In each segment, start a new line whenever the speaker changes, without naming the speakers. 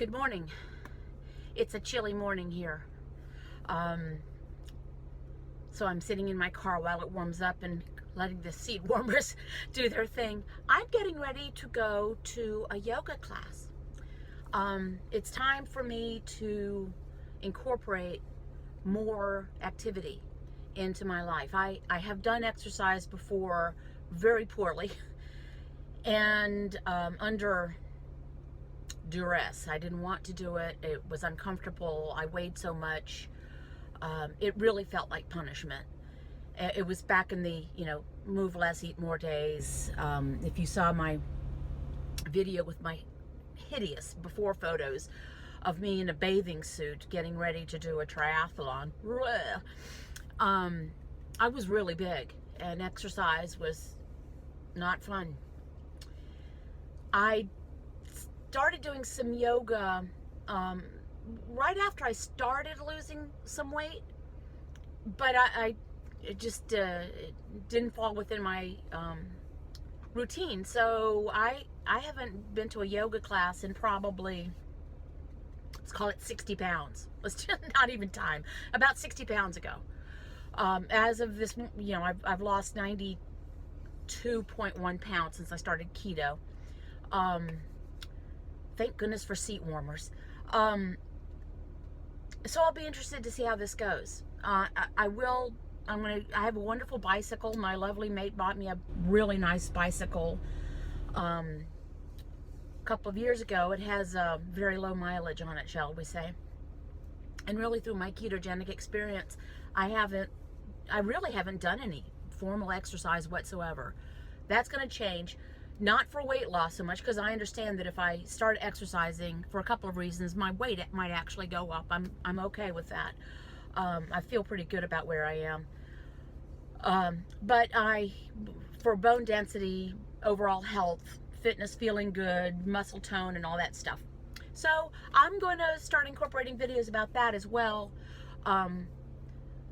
Good morning. It's a chilly morning here. So I'm sitting in my car while it warms up and letting the seat warmers do their thing. I'm getting ready to go to a yoga class. It's time for me to incorporate more activity into my life. I have done exercise before very poorly and under duress. I didn't want to do it. It was uncomfortable. I weighed so much. It really felt like punishment. It was back in the, move less, eat more days. If you saw my video with my hideous before photos of me in a bathing suit getting ready to do a triathlon, I was really big and exercise was not fun. I started doing some yoga right after I started losing some weight, but it just it didn't fall within my routine. So I haven't been to a yoga class in probably, let's call it 60 pounds. Let's just not even time. About 60 pounds ago. As of this, I've lost 92.1 pounds since I started keto. Thank goodness for seat warmers. So I'll be interested to see how this goes. I have a wonderful bicycle. My lovely mate bought me a really nice bicycle a couple of years ago. It has very low mileage on it, shall we say. And really through my ketogenic experience, I really haven't done any formal exercise whatsoever. That's going to change. Not for weight loss so much, because I understand that if I start exercising for a couple of reasons, my weight might actually go up. I'm okay with that. I feel pretty good about where I am. But for bone density, overall health, fitness, feeling good, muscle tone, and all that stuff. So I'm going to start incorporating videos about that as well.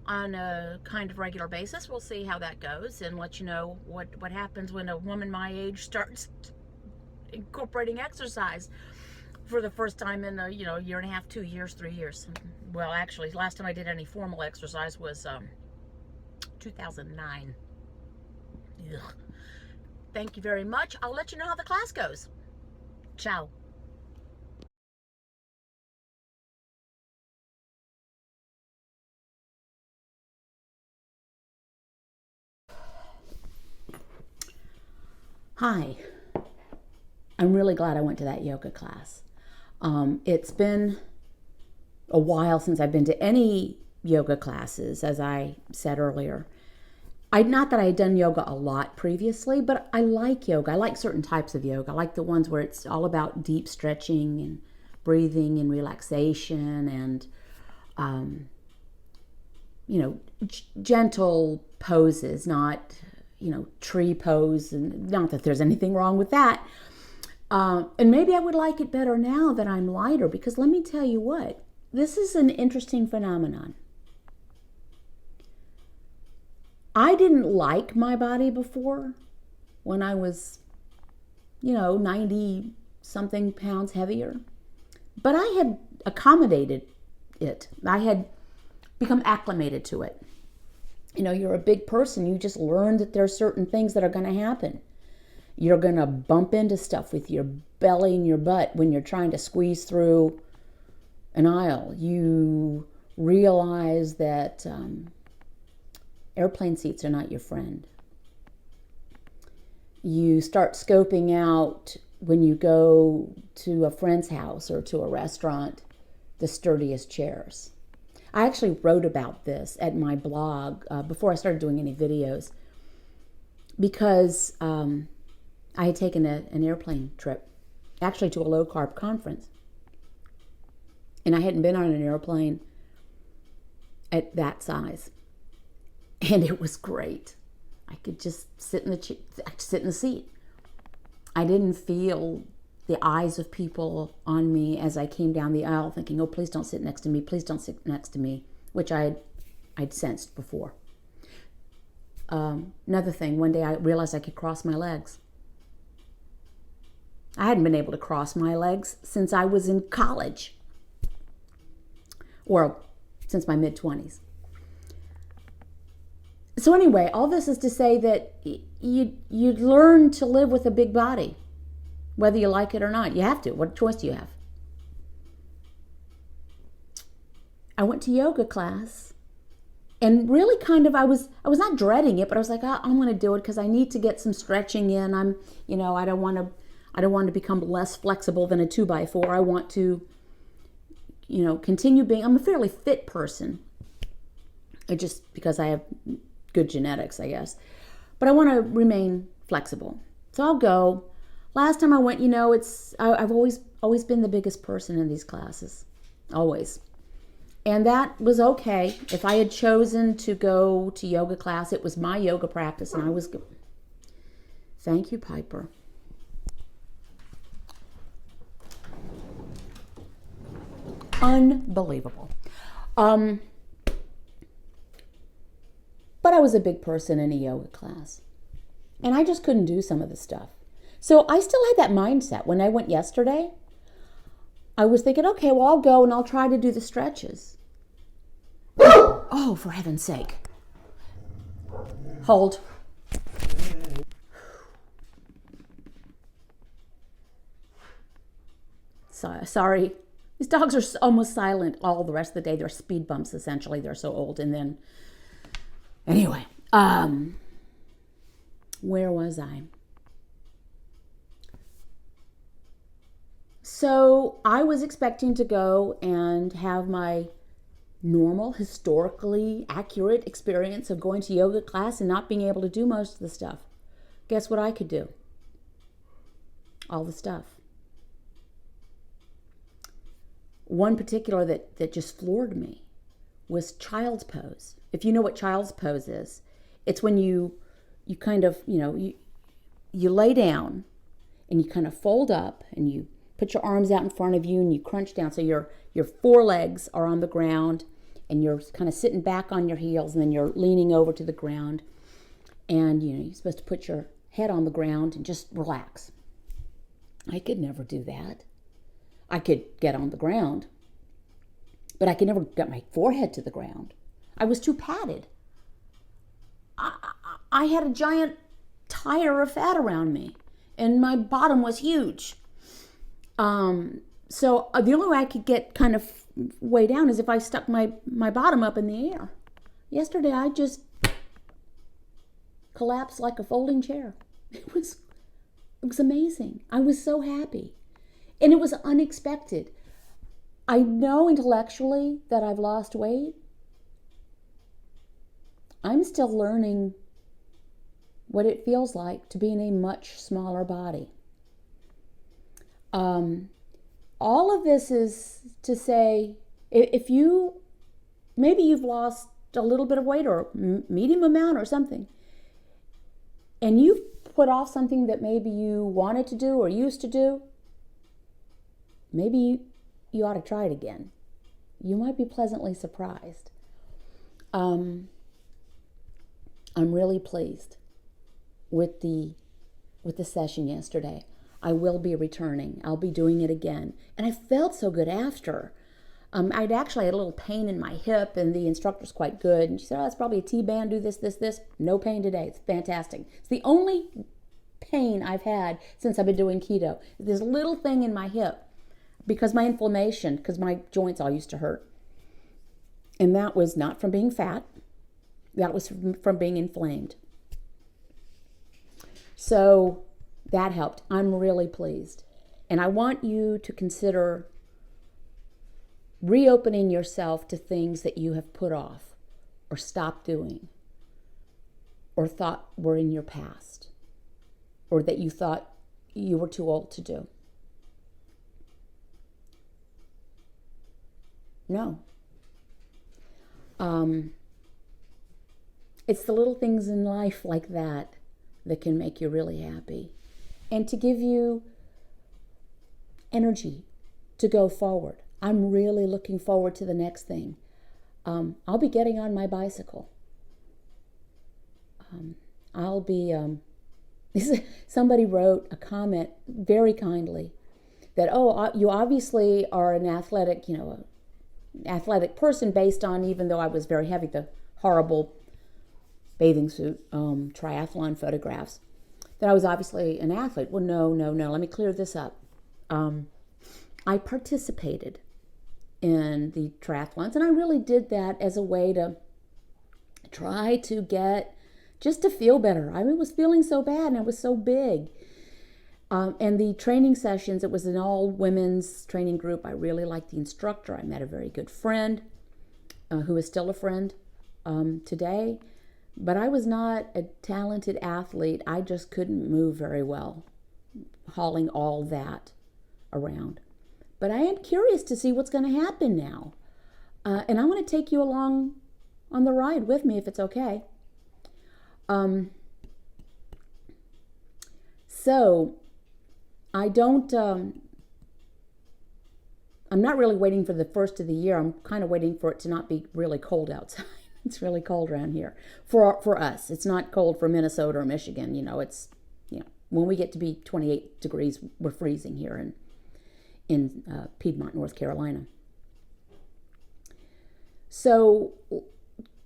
On a kind of regular basis. We'll see how that goes and let you know what happens when a woman my age starts incorporating exercise for the first time in a year and a half, 2 years, 3 years. Well, actually, last time I did any formal exercise was 2009. Ugh. Thank you very much. I'll let you know how the class goes. Ciao. Hi, I'm really glad I went to that yoga class. It's been a while since I've been to any yoga classes, as I said earlier. Not that I had done yoga a lot previously, but I like yoga. I like certain types of yoga. I like the ones where it's all about deep stretching and breathing and relaxation and, gentle poses, not tree pose, and not that there's anything wrong with that. And maybe I would like it better now that I'm lighter, because let me tell you what, this is an interesting phenomenon. I didn't like my body before when I was, 90 something pounds heavier, but I had accommodated it. I had become acclimated to it. You're a big person. You just learn that there are certain things that are going to happen. You're going to bump into stuff with your belly and your butt when you're trying to squeeze through an aisle. You realize that airplane seats are not your friend. You start scoping out, when you go to a friend's house or to a restaurant, the sturdiest chairs. I actually wrote about this at my blog before I started doing any videos, because I had taken an airplane trip, actually to a low-carb conference. And I hadn't been on an airplane at that size. And it was great. I could just sit in the seat. I didn't feel the eyes of people on me as I came down the aisle thinking, oh, please don't sit next to me, please don't sit next to me, which I'd sensed before. Another thing, one day I realized I could cross my legs. I hadn't been able to cross my legs since I was in college, or since my mid-20s. So anyway, all this is to say that you learn to live with a big body, whether you like it or not. You have to. What choice do you have? I went to yoga class, and really kind of I was not dreading it, but I was like, I'm going to do it because I need to get some stretching in. I don't want to become less flexible than a 2x4. I want to, continue being. I'm a fairly fit person. Just because I have good genetics, I guess. But I want to remain flexible. So I'll go. Last time I went, I've always been the biggest person in these classes. Always. And that was okay. If I had chosen to go to yoga class, it was my yoga practice, and I was good. Thank you, Piper. Unbelievable. But I was a big person in a yoga class, and I just couldn't do some of the stuff. So I still had that mindset. When I went yesterday, I was thinking, okay, well, I'll go and I'll try to do the stretches. Oh, for heaven's sake. Hold. Sorry. These dogs are almost silent all the rest of the day. They're speed bumps, essentially. They're so old. And then, anyway, where was I? So I was expecting to go and have my normal, historically accurate experience of going to yoga class and not being able to do most of the stuff. Guess what I could do? All the stuff. One particular that just floored me was child's pose. If you know what child's pose is, it's when you kind of, you lay down and you kind of fold up and you put your arms out in front of you and you crunch down. So your forelegs are on the ground and you're kind of sitting back on your heels, and then you're leaning over to the ground. And, you're supposed to put your head on the ground and just relax. I could never do that. I could get on the ground, but I could never get my forehead to the ground. I was too padded. I had a giant tire of fat around me, and my bottom was huge. So the only way I could get kind of way down is if I stuck my bottom up in the air. Yesterday, I just collapsed like a folding chair. It was amazing. I was so happy. And it was unexpected. I know intellectually that I've lost weight. I'm still learning what it feels like to be in a much smaller body. All of this is to say, if maybe you've lost a little bit of weight or medium amount or something, and you've put off something that maybe you wanted to do or used to do, maybe you ought to try it again. You might be pleasantly surprised. I'm really pleased with the session yesterday. I will be returning. I'll be doing it again. And I felt so good after. I'd actually had a little pain in my hip, and the instructor's quite good. And she said, it's probably a T-band, do this. No pain today. It's fantastic. It's the only pain I've had since I've been doing keto. This little thing in my hip, because my inflammation, because my joints all used to hurt. And that was not from being fat. That was from being inflamed. So that helped. I'm really pleased. And I want you to consider reopening yourself to things that you have put off or stopped doing or thought were in your past or that you thought you were too old to do. No. It's the little things in life like that that can make you really happy and to give you energy to go forward. I'm really looking forward to the next thing. I'll be getting on my bicycle. I'll be
Somebody wrote a comment very kindly that, oh, you obviously are an athletic, athletic person based on, even though I was very heavy, the horrible bathing suit triathlon photographs, that I was obviously an athlete. Well, no. Let me clear this up. I participated in the triathlons, and I really did that as a way to try to get, just to feel better. I was feeling so bad and I was so big. And the training sessions, it was an all women's training group. I really liked the instructor. I met a very good friend who is still a friend today. But I was not a talented athlete. I just couldn't move very well, hauling all that around. But I am curious to see what's going to happen now. And I want to take you along on the ride with me if it's okay. So I don't, I'm not really waiting for the first of the year. I'm kind of waiting for it to not be really cold outside. It's really cold around here for us. It's not cold for Minnesota or Michigan. It's, when we get to be 28 degrees, we're freezing here in Piedmont, North Carolina. So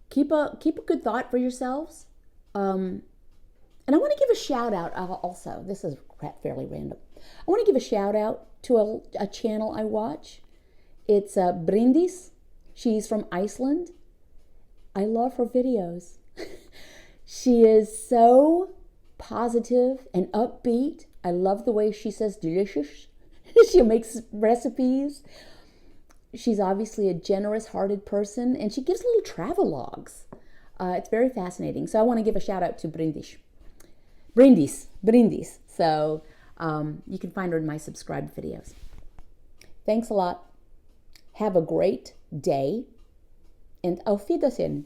keep a good thought for yourselves. And I want to give a shout out also. This is fairly random. I want to give a shout out to a channel I watch. It's Bryndís. She's from Iceland. I love her videos. She is so positive and upbeat. I love the way she says delicious. She makes recipes. She's obviously a generous-hearted person, and she gives little travelogues. It's very fascinating. So I want to give a shout out to Bryndís. So you can find her in my subscribed videos. Thanks a lot. Have a great day, and auf Wiedersehen.